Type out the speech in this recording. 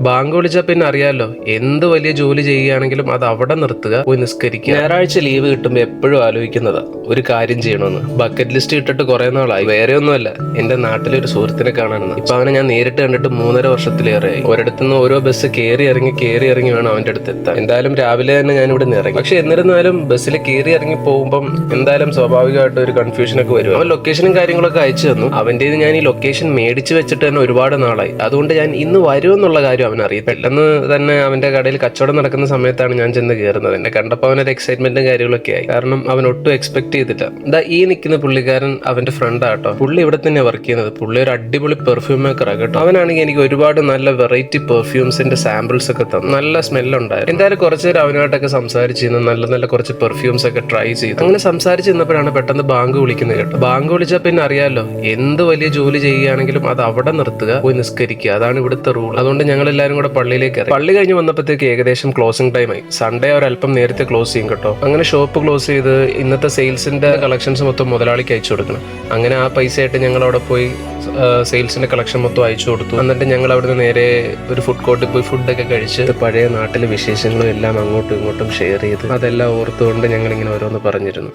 Bank വിളിച്ചാൽ പിന്നെ അറിയാലോ, എന്ത് വലിയ ജോലി ചെയ്യുകയാണെങ്കിലും അത് അവിടെ നിർത്തുക, പോയി നിസ്കരിക്കുക. ഞായറാഴ്ച ലീവ് കിട്ടുമ്പോൾ എപ്പോഴും ആലോചിക്കുന്നതാ ഒരു കാര്യം ചെയ്യണമെന്ന്. ബക്കറ്റ് ലിസ്റ്റ് ഇട്ടിട്ട് കുറെ നാളായി. വേറെ ഒന്നുമല്ല, എന്റെ നാട്ടിലെ ഒരു സുഹൃത്തിനെ കാണാനെന്ന്. ഇപ്പൊ അവനെ ഞാൻ നേരിട്ട് കണ്ടിട്ട് 3.5 വർഷത്തിലേറെയായി. ഒരിടത്തുനിന്ന് ഓരോ ബസ് കയറി ഇറങ്ങി വേണം അവന്റെ അടുത്ത് എത്താൻ. എന്തായാലും രാവിലെ തന്നെ ഞാൻ ഇവിടെ നിന്ന് ഇറങ്ങി. പക്ഷെ എന്നിരുന്നാലും ബസ്സിൽ കയറി ഇറങ്ങി പോകുമ്പോൾ എന്തായാലും സ്വാഭാവികമായിട്ട് ഒരു കൺഫ്യൂഷൻ ഒക്കെ വരും. അവൻ ലൊക്കേഷനും കാര്യങ്ങളൊക്കെ അയച്ചു തന്നു. അവന്റെ ഞാൻ ഈ ലൊക്കേഷൻ മേടിച്ച് വെച്ചിട്ട് തന്നെ ഒരുപാട് നാളായി. അതുകൊണ്ട് ഞാൻ ഇന്ന് വരുമെന്നുള്ള കാര്യം അവൻ അറിയാം. പെട്ടെന്ന് തന്നെ അവന്റെ കടയിൽ കച്ചവടം നടക്കുന്ന സമയത്താണ് ഞാൻ ചെന്ന് കയറുന്നത്. എന്നെ കണ്ടപ്പോൾ അവനൊരു എക്സൈറ്റ്മെന്റും കാര്യങ്ങളൊക്കെ ആയി. കാരണം അവൻ ഒട്ടും എക്സ്പെക്ട് ചെയ്തില്ല. എന്താ ഈ നിൽക്കുന്ന പുള്ളിക്കാരൻ അവന്റെ ഫ്രണ്ട് ആട്ടോ. പുള്ളി ഇവിടെ തന്നെ വർക്ക് ചെയ്യുന്നത്. പുള്ളി ഒരു അടിപൊളി പെർഫ്യൂം മേക്കർ കേട്ടോ. അവനാണെങ്കിൽ എനിക്ക് ഒരുപാട് നല്ല വെറൈറ്റി പെർഫ്യൂംസിന്റെ സാമ്പിൾസ് ഒക്കെ തന്നു. നല്ല സ്മെല്ലുണ്ടായിരുന്നു. എന്തായാലും കുറച്ചു നേരം അവനുമായിട്ടൊക്കെ സംസാരിച്ചിരുന്നു. നല്ല കുറച്ച് പെർഫ്യൂംസ് ഒക്കെ ട്രൈ ചെയ്തു. അങ്ങനെ സംസാരിച്ച് നിന്നപ്പോഴാണ് പെട്ടെന്ന് ബാങ്ക് വിളിക്കുന്നത് കേട്ടോ. ബാങ്ക് വിളിച്ചാൽ പിന്നെ അറിയാലോ, എന്ത് വലിയ ജോലി ചെയ്യുകയാണെങ്കിലും അത് അവിടെ നിർത്തുക, പോയി നിസ്കരിക്കുക. അതാണ് ഇവിടുത്തെ റൂൾ. അതുകൊണ്ട് ഞങ്ങൾ എല്ലാവരും കൂടെ പള്ളിയിലേക്ക് ഇറങ്ങി. പള്ളി കഴിഞ്ഞ് വന്നപ്പോഴത്തേക്ക് ഏകദേശം ക്ലോസിംഗ് ടൈം ആയി. സൺഡേ ഒരല്പം നേരത്തെ ക്ലോസ് ചെയ്യും കേട്ടോ. അങ്ങനെ ഷോപ്പ് ക്ലോസ് ചെയ്ത് ഇന്നത്തെ സെയിൽസിന്റെ കളക്ഷൻസ് മൊത്തം മുതലാളിക്ക് അയച്ചു കൊടുക്കണം. അങ്ങനെ ആ പൈസ ആയിട്ട് ഞങ്ങൾ അവിടെ പോയി സെയിൽസിന്റെ കളക്ഷൻ മൊത്തം അയച്ചു കൊടുത്തു. എന്നിട്ട് ഞങ്ങൾ അവിടുന്ന് നേരെ ഒരു ഫുഡ് കോർട്ടിൽ പോയി ഫുഡൊക്കെ കഴിച്ച് പഴയ നാട്ടിലെ വിശേഷങ്ങളും എല്ലാം അങ്ങോട്ടും ഇങ്ങോട്ടും ഷെയർ ചെയ്ത് അതെല്ലാം ഓർത്തുകൊണ്ട് ഞങ്ങൾ ഇങ്ങനെ ഓരോന്ന് പറഞ്ഞിരുന്നു.